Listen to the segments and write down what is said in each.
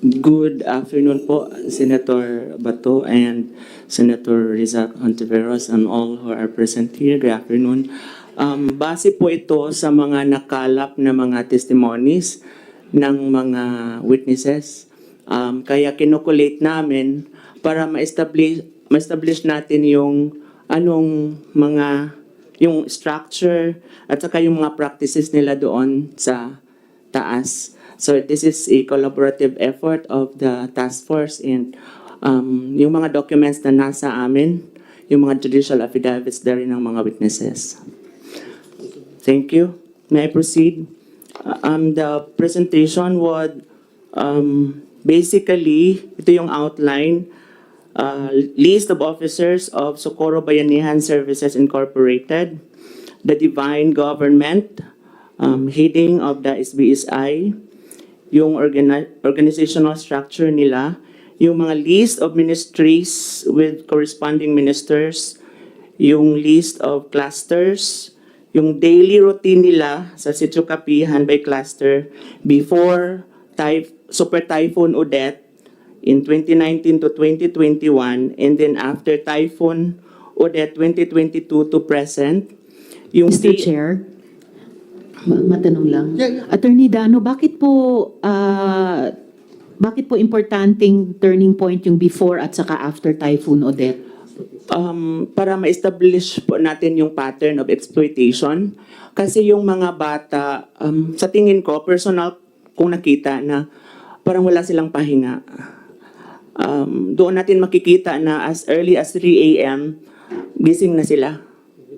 Good afternoon po, Senator Bato and Senator Rizal Ontiveros and all who are present here. Good afternoon. Base po ito sa mga nakalap na mga testimonies ng mga witnesses. Kaya kinukulate namin para ma-establish natin yung yung structure at saka yung mga practices nila doon sa taas. So this is a collaborative effort of the task force and yung mga documents na nasa amin, yung mga judicial affidavits there ng mga witnesses. Thank you. May I proceed? The presentation would basically, ito yung outline, list of officers of Socorro Bayanihan Services Incorporated, the Divine Government, heading of the sbsi, yung organizational structure nila, yung mga list of ministries with corresponding ministers, yung list of clusters, yung daily routine nila sa Sitio Kapihan by cluster before Super Typhoon Odette in 2019 to 2021, and then after Typhoon Odette 2022 to present. Yung Mr. Chair, matanong lang. Attorney Dano, bakit po importanteng turning point yung before at saka after Typhoon Odette? Para ma-establish po natin yung pattern of exploitation. Kasi yung mga bata, sa tingin ko, personal kung nakita na parang wala silang pahinga. Doon natin makikita na as early as 3 a.m., gising na sila.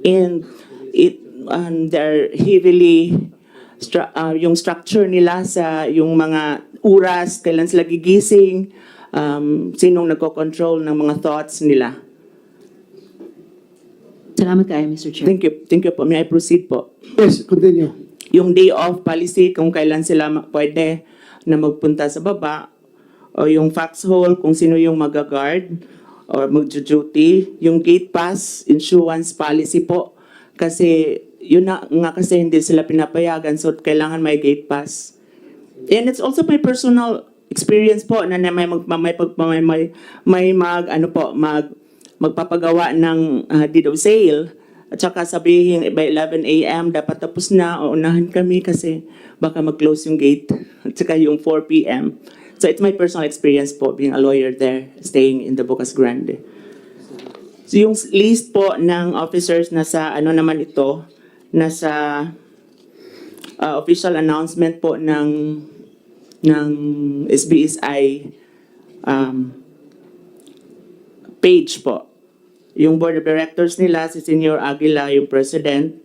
And they're heavily, yung structure nila sa yung mga oras, kailan sila gigising, sinong nagko-control ng mga thoughts nila. Salamat kayo, Mr. Chair. Thank you. Thank you po. May I proceed po? Yes, continue. Yung day off policy, kung kailan sila pwede na magpunta sa baba, o yung foxhole, kung sino yung mag-guard or mag-duty, yung gate pass, insurance policy po. Kasi yun na nga kasi hindi sila pinapayagan, so kailangan may gate pass. And it's also my personal experience po na magpapagawa ng deed of sale at saka sabihin by 11 a.m. dapat tapos na o unahan kami kasi baka mag-close yung gate at saka yung 4 p.m. So it's my personal experience po being a lawyer there, staying in the Bocas Grande. So yung list po ng officers nasa naman ito, nasa official announcement po ng sbsi page po. Yung board of directors nila, si Senior Aguila, yung president,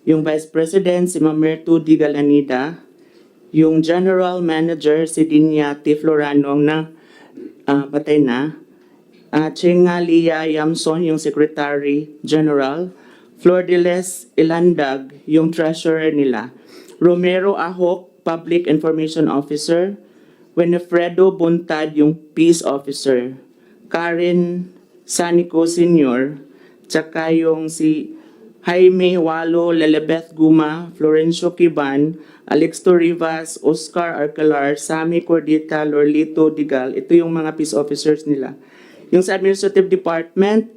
yung vice president, si Mamerto Di Galanida, yung general manager, si Dinya T. Florano na patay na, Chinga Lia Yamson, yung secretary general, Flordeles Ilandag, yung treasurer nila, Romero Ahok, public information officer, Winifredo Buntad, yung peace officer, Karen Sanico Sr., tsaka yung si Jaime Walo, Lelebeth Guma, Florencio Kiban, Alexto Rivas, Oscar Arcalar, Sammy Cordita, Lorlito Digal. Ito yung mga peace officers nila. Yung sa administrative department,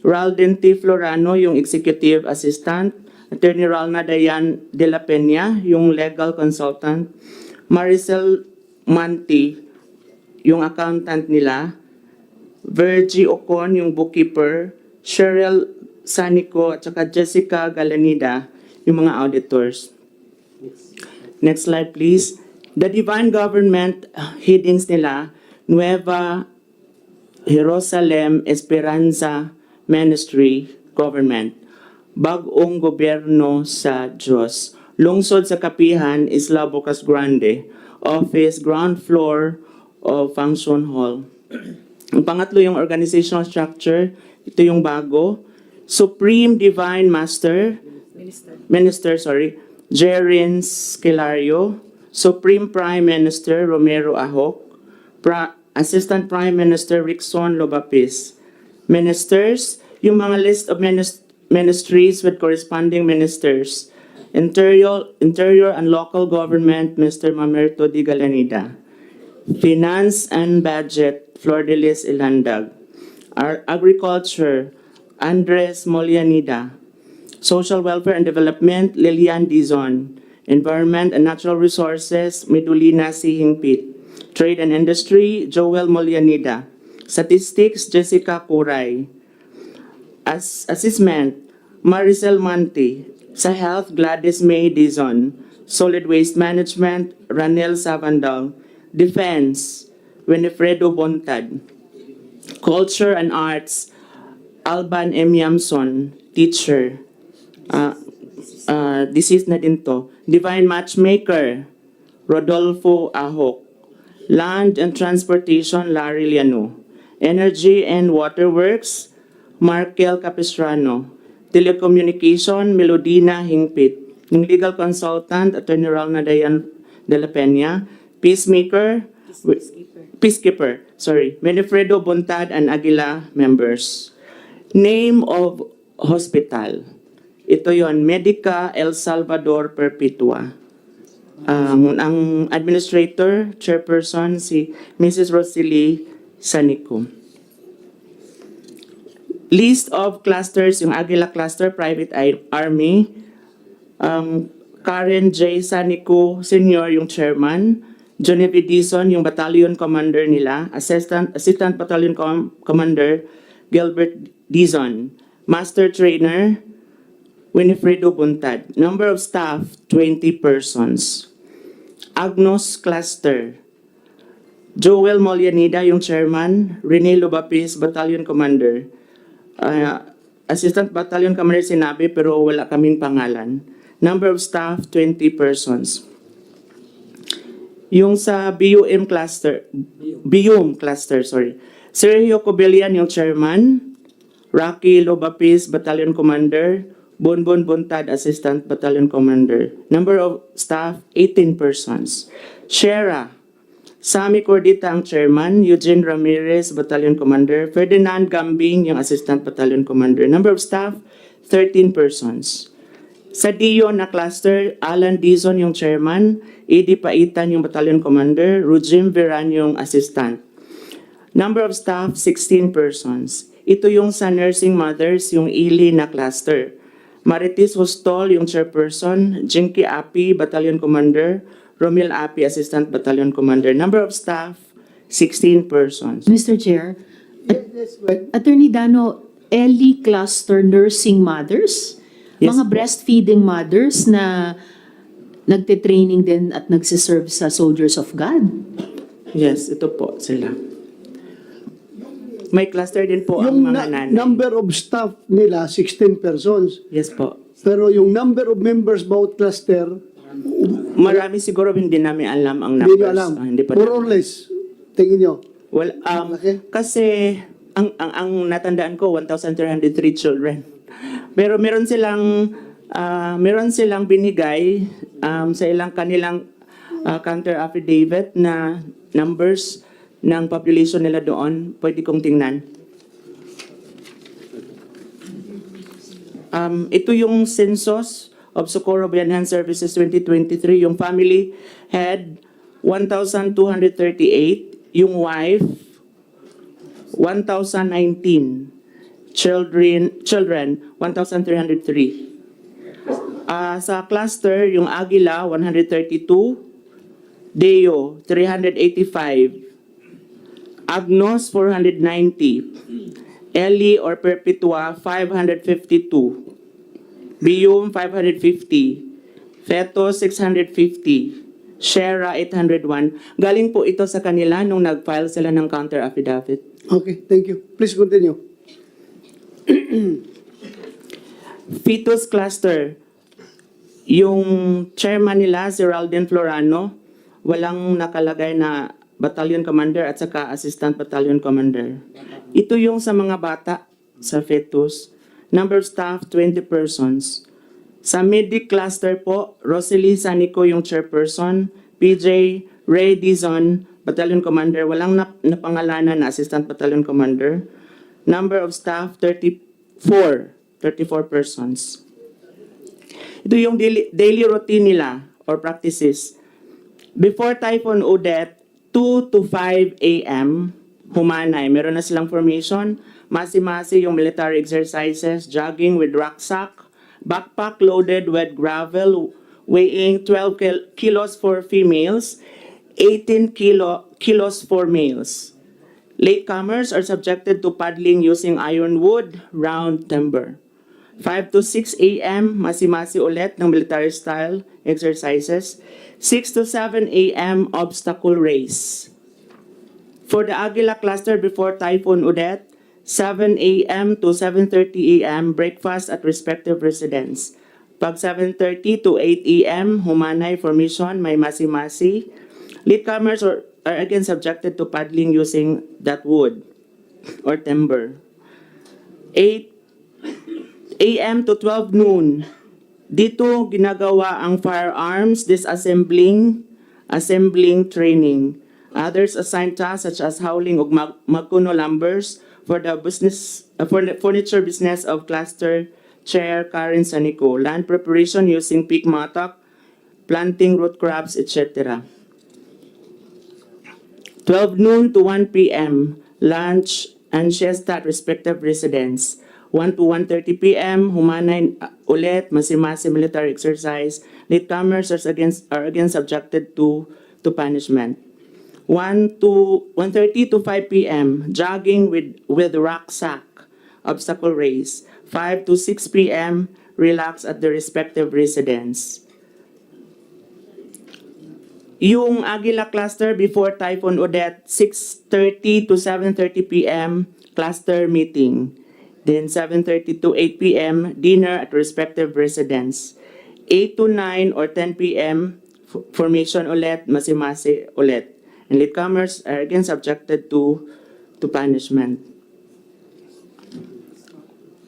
Ralden T. Florano, yung executive assistant, Attorney Ralna Dayan de la Peña, yung legal consultant, Maricel Manti, yung accountant nila, Virgie Ocon, yung bookkeeper, Cheryl Sanico, at saka Jessica Galanida, yung mga auditors. Next slide, please. The Divine Government headings nila, Nueva Jerusalem Esperanza Ministry Government, Bagong Gobyerno sa Diyos, Lungsod sa Kapihan, Isla Bocas Grande, Office, ground floor of Function Hall. Ang pangatlo yung organizational structure, ito yung bago, Supreme Divine Minister, Jerin Skelario, Supreme Prime Minister Romero Ahok, Assistant Prime Minister Rickson Lobapis. Ministers, yung mga list of ministries with corresponding ministers. Interior and Local Government, Mr. Mamerto Di Galanida. Finance and Budget, Flordelis Ilandag. Agriculture, Andres Molianida. Social Welfare and Development, Lilian Dizon. Environment and Natural Resources, Medulina C. Hingpit. Trade and Industry, Joel Molianida. Statistics, Jessica Kuray. Assessment, Maricel Manti. Sa Health, Gladys May Dizon. Solid Waste Management, Ranel Savandal. Defense, Winifredo Bontad. Culture and Arts, Alban M. Yamson, Teacher. Deceased na din to. Divine Matchmaker, Rodolfo Ahok. Land and Transportation, Larry Liano. Energy and Waterworks, Markel Capistrano. Telecommunication, Melodina Hingpit. Yung legal consultant, Attorney Ralna Dayan de la Peña. Peacemaker, Peacekeeper, Winifredo Bontad and Aguila members. Name of hospital. Ito yon, Medica El Salvador Perpetua. Ang administrator, chairperson, si Mrs. Rosalie Sanico. List of clusters, yung Aguila Cluster, Private Army. Karen J. Sanico Sr. yung chairman. Genevieve Dizon yung battalion commander nila. Assistant battalion commander, Gilbert Dizon. Master trainer, Winifredo Buntad. Number of staff, 20 persons. Agnos Cluster, Joel Molianida yung chairman, Rene Lubapis, battalion commander. Assistant battalion commander sinabi pero wala kaming pangalan. Number of staff, 20 persons. Yung sa BUM cluster, Sergio Cobelian yung chairman, Rocky Lobapis, battalion commander, Bonbon Buntad, assistant battalion commander. Number of staff, 18 persons. Shera, Sami Cordita ang chairman, Eugene Ramirez, battalion commander, Ferdinand Gambing yung assistant battalion commander. Number of staff, 13 persons. Sa Dion na cluster, Alan Dizon yung chairman, Edi Paitan yung battalion commander, Rujim Veran yung assistant. Number of staff, 16 persons. Ito yung sa nursing mothers, yung Ili na cluster. Maritis Hostol yung chairperson, Jinky Api, battalion commander, Romil Api, assistant battalion commander. Number of staff, 16 persons. Mr. Chair, Attorney Dano, Ellie Cluster Nursing Mothers, Yes, mga po. breastfeeding mothers na nagte-training din at nagsiserve sa Soldiers of God. Yes, ito po sila. May cluster din po Yung ang mga nanay. number of staff nila, 16 persons. Yes po. Pero yung number of members bawat cluster, Marami siguro hindi namin alam ang hindi numbers. nyo alam. Hindi pa More or namin. less, tingin nyo. Well, Okay. kasi ang natandaan ko 1,303 children. Pero meron silang binigay sa ilang kanilang counter affidavit na numbers ng population nila doon. Pwede kong tingnan. Ito yung census of Socorro Bayanihan Services 2023. Yung family head, 1,238. Yung wife, 1,019. Children 1,303. Sa cluster, yung Aguila, 132. Deo, 385. Agnos, 490. Eli or Perpetua, 552. Bium, 550. Feto, 650. Shera, 801. Galing po ito sa kanila nung nag-file sila ng counter affidavit. Okay, thank you. Please continue. Fetus cluster. Yung chairman nila, si Raldin Florano, walang nakalagay na battalion commander at saka assistant battalion commander. Ito yung sa mga bata sa fetus. Number of staff, 20 persons. Sa medic cluster po, Rosalie Sanico yung chairperson, PJ Ray Dizon, battalion commander, walang napangalanan na assistant battalion commander. Number of staff, 34 persons. Ito yung daily routine nila or practices. Before Typhoon Odette, 2 to 5 a.m., humanay. Meron na silang formation. Masi-masi yung military exercises, jogging with rucksack, backpack loaded with gravel, weighing 12 kilos for females, 18 kilos for males. Latecomers are subjected to paddling using ironwood, round timber. 5 to 6 a.m., masi-masi ulit ng military style exercises. 6 to 7 a.m., obstacle race. For the Aguila cluster before Typhoon Odette, 7 a.m. to 7:30 a.m., breakfast at respective residence. Pag 7:30 to 8 a.m., humanay formation, may masi-masi. Latecomers are again subjected to paddling using that wood or timber. 8 a.m. to 12 noon, dito ginagawa ang firearms disassembling, assembling training. Others assigned tasks such as hauling og magkuno lumbers for the furniture business of cluster chair Karen Sanico, land preparation using pig mattock, planting root crops, etc. 12 noon to 1 p.m., lunch and siesta at respective residence. 1 to 1:30 p.m., humanay ulit, masi-masi military exercise. Latecomers are again subjected to punishment. 1:30 to 5 p.m., jogging with rucksack, obstacle race. 5 to 6 p.m., relax at the respective residence. Yung Aguila cluster before Typhoon Odette, 6:30 to 7:30 p.m., cluster meeting. Then 7:30 to 8 p.m., dinner at respective residence. 8 to 9 or 10 p.m., formation ulit, masi-masi ulit. And latecomers are again subjected to punishment.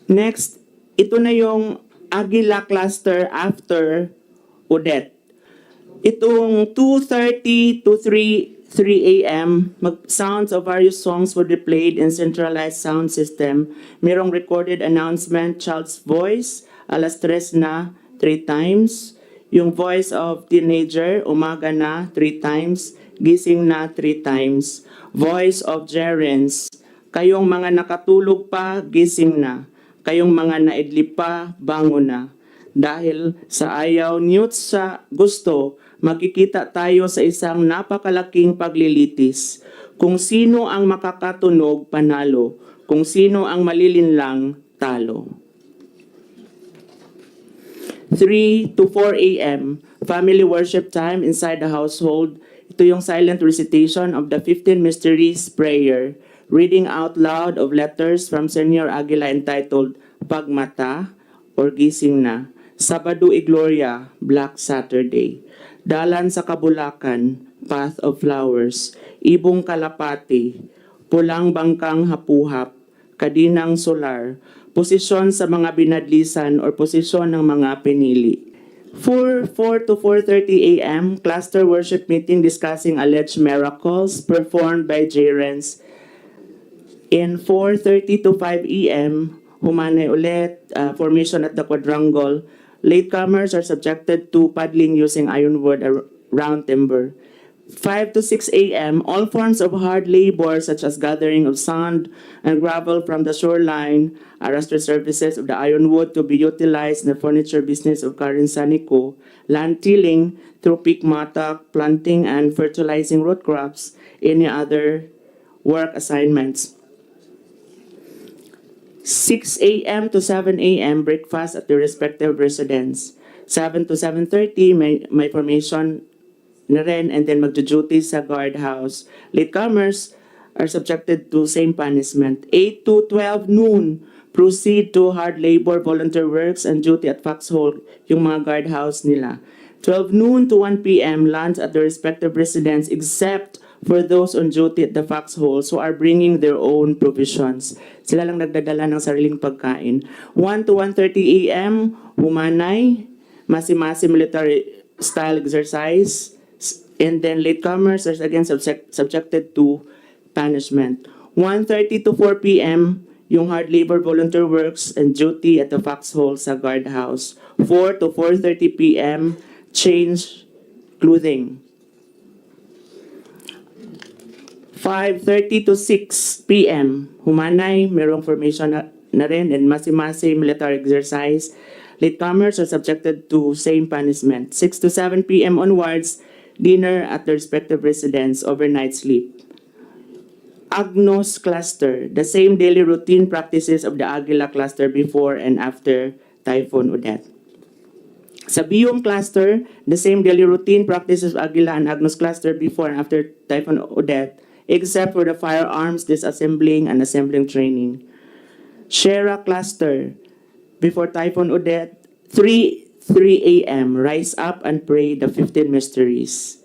Next, ito na yung Aguila cluster after Odette. Itong 2:30 to 3 a.m., sounds of various songs would be played in centralized sound system. Merong recorded announcement, child's voice, alas 3 na, 3 times. Yung voice of teenager, umaga na, 3 times. Gising na, 3 times. Voice of gerents, kayong mga nakatulog pa, gising na. Kayong mga naidlip pa, bangon na. Dahil sa ayaw niyot sa gusto, makikita tayo sa isang napakalaking paglilitis. Kung sino ang makakatunog, panalo. Kung sino ang malilinlang, talo. 3 to 4 a.m., family worship time inside the household. Ito yung silent recitation of the 15 Mysteries Prayer, reading out loud of letters from Senior Aguila entitled Pagmata or Gising na. Sabado y Gloria, Black Saturday. Dalan sa Kabulakan, Path of Flowers. Ibong Kalapati, Pulang Bangkang Hapuhap, Kadinang Solar. Posisyon sa mga binadlisan or posisyon ng mga pinili. 4 to 4:30 a.m., cluster worship meeting discussing alleged miracles performed by J-Rens. In 4:30 to 5 a.m., humanay ulit, formation at the quadrangle. Latecomers are subjected to paddling using ironwood round timber. 5 to 6 a.m., all forms of hard labor such as gathering of sand and gravel from the shoreline, arrestor services of the ironwood to be utilized in the furniture business of Karen Sanico, land tilling through pig mattock, planting and fertilizing root crops, any other work assignments. 6 a.m. to 7 a.m., breakfast at the respective residence. 7 to 7:30, may formation na rin, and then magjo-duty sa guardhouse. Latecomers are subjected to same punishment. 8 to 12 noon, proceed to hard labor, volunteer works, and duty at foxhole, yung mga guardhouse nila. 12 noon to 1 p.m., lunch at the respective residence except for those on duty at the foxholes who are bringing their own provisions. Sila lang nagdadala ng sariling pagkain. 1 to 1:30 a.m., humanay, masi-masi military style exercise, and then latecomers are again subjected to punishment. 1:30 to 4 p.m., yung hard labor, volunteer works, and duty at the foxhole sa guardhouse. 4 to 4:30 p.m., change clothing. 5:30 to 6 p.m. Humanay, merong formation na rin, and masi-masi military exercise. Latecomers are subjected to same punishment. 6 to 7 p.m. onwards, dinner at their respective residence, overnight sleep. Agnos cluster, the same daily routine practices of the Aguila cluster before and after Typhoon Odette. Sa Bium cluster, the same daily routine practices of Aguila and Agnos cluster before and after Typhoon Odette, except for the firearms disassembling and assembling training. Shera cluster, before Typhoon Odette, 3 a.m., rise up and pray the 15 mysteries.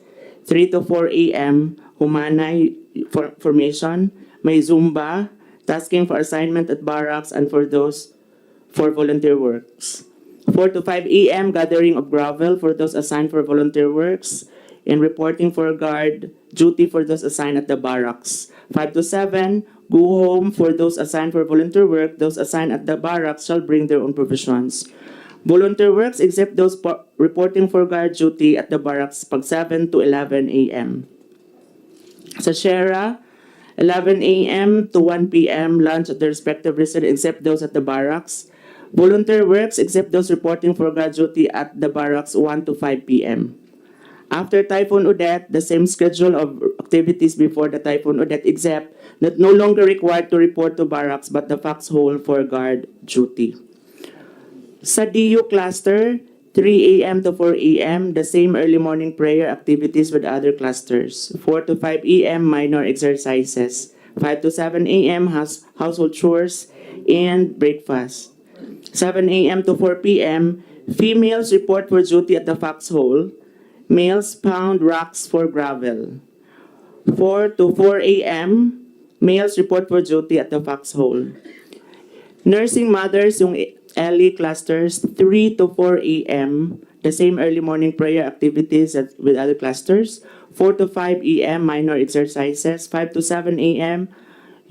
3 to 4 a.m., Humanay formation, may Zumba, tasking for assignment at barracks and for those for volunteer works. 4 to 5 a.m., gathering of gravel for those assigned for volunteer works, and reporting for guard duty for those assigned at the barracks. 5 to 7, go home for those assigned for volunteer work. Those assigned at the barracks shall bring their own provisions. Volunteer works except those reporting for guard duty at the barracks pag 7 to 11 a.m. Sa Shera, 11 a.m. to 1 p.m. lunch at the respective residence except those at the barracks. Volunteer works except those reporting for guard duty at the barracks 1 to 5 p.m. After Typhoon Odette, the same schedule of activities before the Typhoon Odette except that no longer required to report to barracks but the foxhole for guard duty. Sa DU cluster, 3 a.m. to 4 a.m., the same early morning prayer activities with other clusters. 4 to 5 a.m., minor exercises. 5 to 7 a.m., household chores and breakfast. 7 a.m. to 4 p.m., females report for duty at the foxhole. Males pound rocks for gravel. 4 to 4 a.m., males report for duty at the foxhole. Nursing mothers, yung LE clusters, 3 to 4 a.m., the same early morning prayer activities with other clusters. 4 to 5 a.m., minor exercises. 5 to 7 a.m.,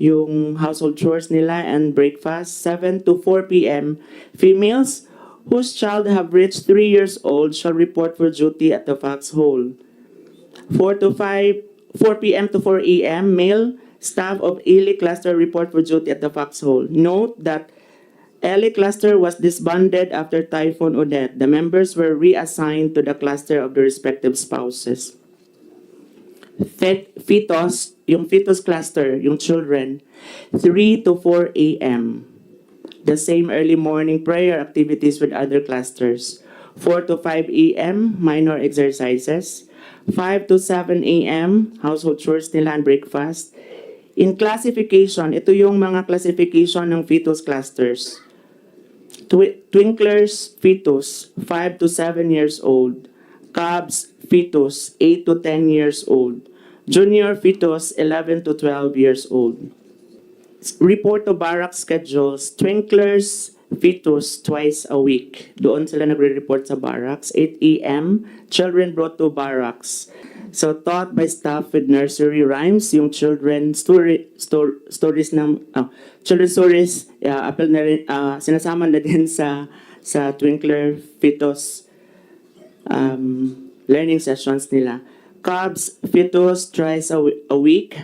yung household chores nila and breakfast. 7 to 4 p.m., females whose child have reached 3 years old shall report for duty at the foxhole. 4 p.m. to 4 a.m., male staff of LE cluster report for duty at the foxhole. Note that LE cluster was disbanded after Typhoon Odette. The members were reassigned to the cluster of their respective spouses. Fetus, yung fetus cluster, yung children, 3 to 4 a.m. The same early morning prayer activities with other clusters. 4 to 5 a.m., minor exercises. 5 to 7 a.m., household chores nila and breakfast. In classification, ito yung mga classification ng fetus clusters. Twinklers fetus, 5 to 7 years old. Cubs fetus, 8 to 10 years old. Junior fetus, 11 to 12 years old. Report to barrack schedules, twinklers fetus twice a week. Doon sila nagre-report sa barracks. 8 a.m., children brought to barracks. So taught by staff with nursery rhymes, yung children stories ng children stories apel na rin, sinasama na din sa twinkler fetus learning sessions nila. Cubs fetus twice a week.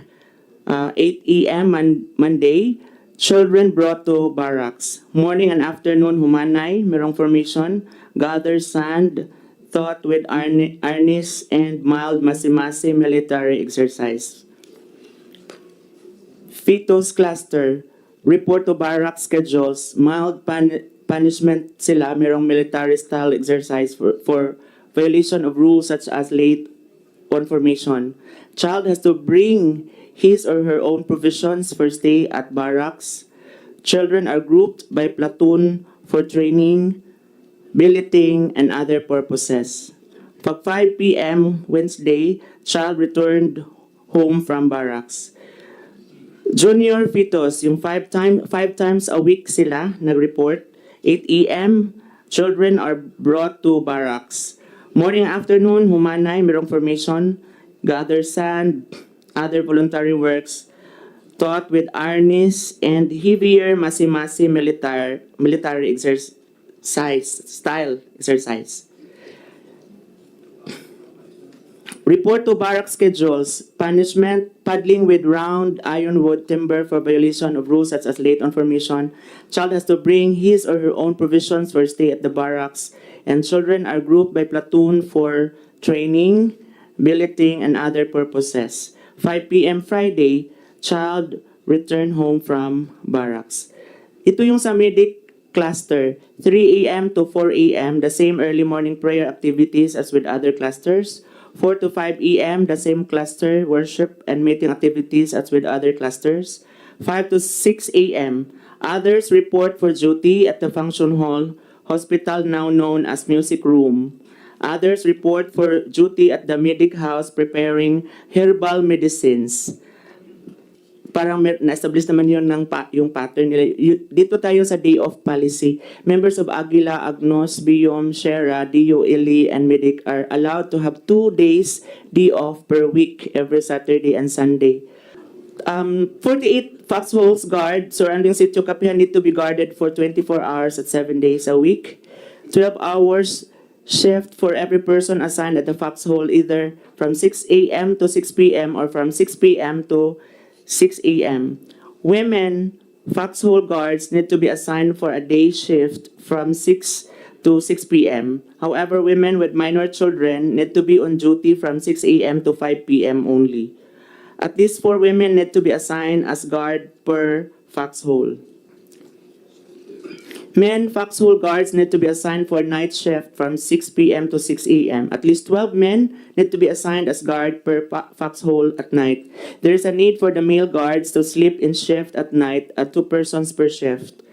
8 a.m. Monday, children brought to barracks. Morning and afternoon, humanay, merong formation, gather sand, taught with arnis and mild masi-masi military exercise. Fetus cluster, report to barrack schedules, mild punishment sila, merong military style exercise for violation of rules such as late on formation. Child has to bring his or her own provisions for stay at barracks. Children are grouped by platoon for training, billeting, and other purposes. Pag 5 p.m. Wednesday, child returned home from barracks. Junior fetus, yung 5 times a week sila nag-report. 8 a.m., children are brought to barracks. Morning and afternoon, humanay, merong formation, gather sand, other voluntary works, taught with arnis and heavier masi-masi military style exercise. Report to barrack schedules, punishment, paddling with round ironwood timber for violation of rules such as late on formation. Child has to bring his or her own provisions for stay at the barracks, and children are grouped by platoon for training, billeting, and other purposes. 5 p.m. Friday, child return home from barracks. Ito yung sa medic cluster, 3 a.m. to 4 a.m., the same early morning prayer activities as with other clusters. 4 to 5 a.m., the same cluster, worship and meeting activities as with other clusters. 5 to 6 a.m., others report for duty at the function hall, hospital now known as music room. Others report for duty at the medic house preparing herbal medicines. Parang na-establish naman yun yung pattern nila. Dito tayo sa day off policy. Members of Aguila, Agnos, Biom, Shera, Dio, Ili, and Medic are allowed to have 2 days day off per week every Saturday and Sunday. 48 foxholes guard surrounding Sitio Kapihan need to be guarded for 24 hours at 7 days a week. 12 hours shift for every person assigned at the foxhole, either from 6 a.m. to 6 p.m. or from 6 p.m. to 6 a.m. Women foxhole guards need to be assigned for a day shift from 6 to 6 p.m. However, women with minor children need to be on duty from 6 a.m. to 5 p.m. only. At least 4 women need to be assigned as guard per foxhole. Men foxhole guards need to be assigned for night shift from 6 p.m. to 6 a.m. At least 12 men need to be assigned as guard per foxhole at night. There is a need for the male guards to sleep in shift at night at 2 persons per shift.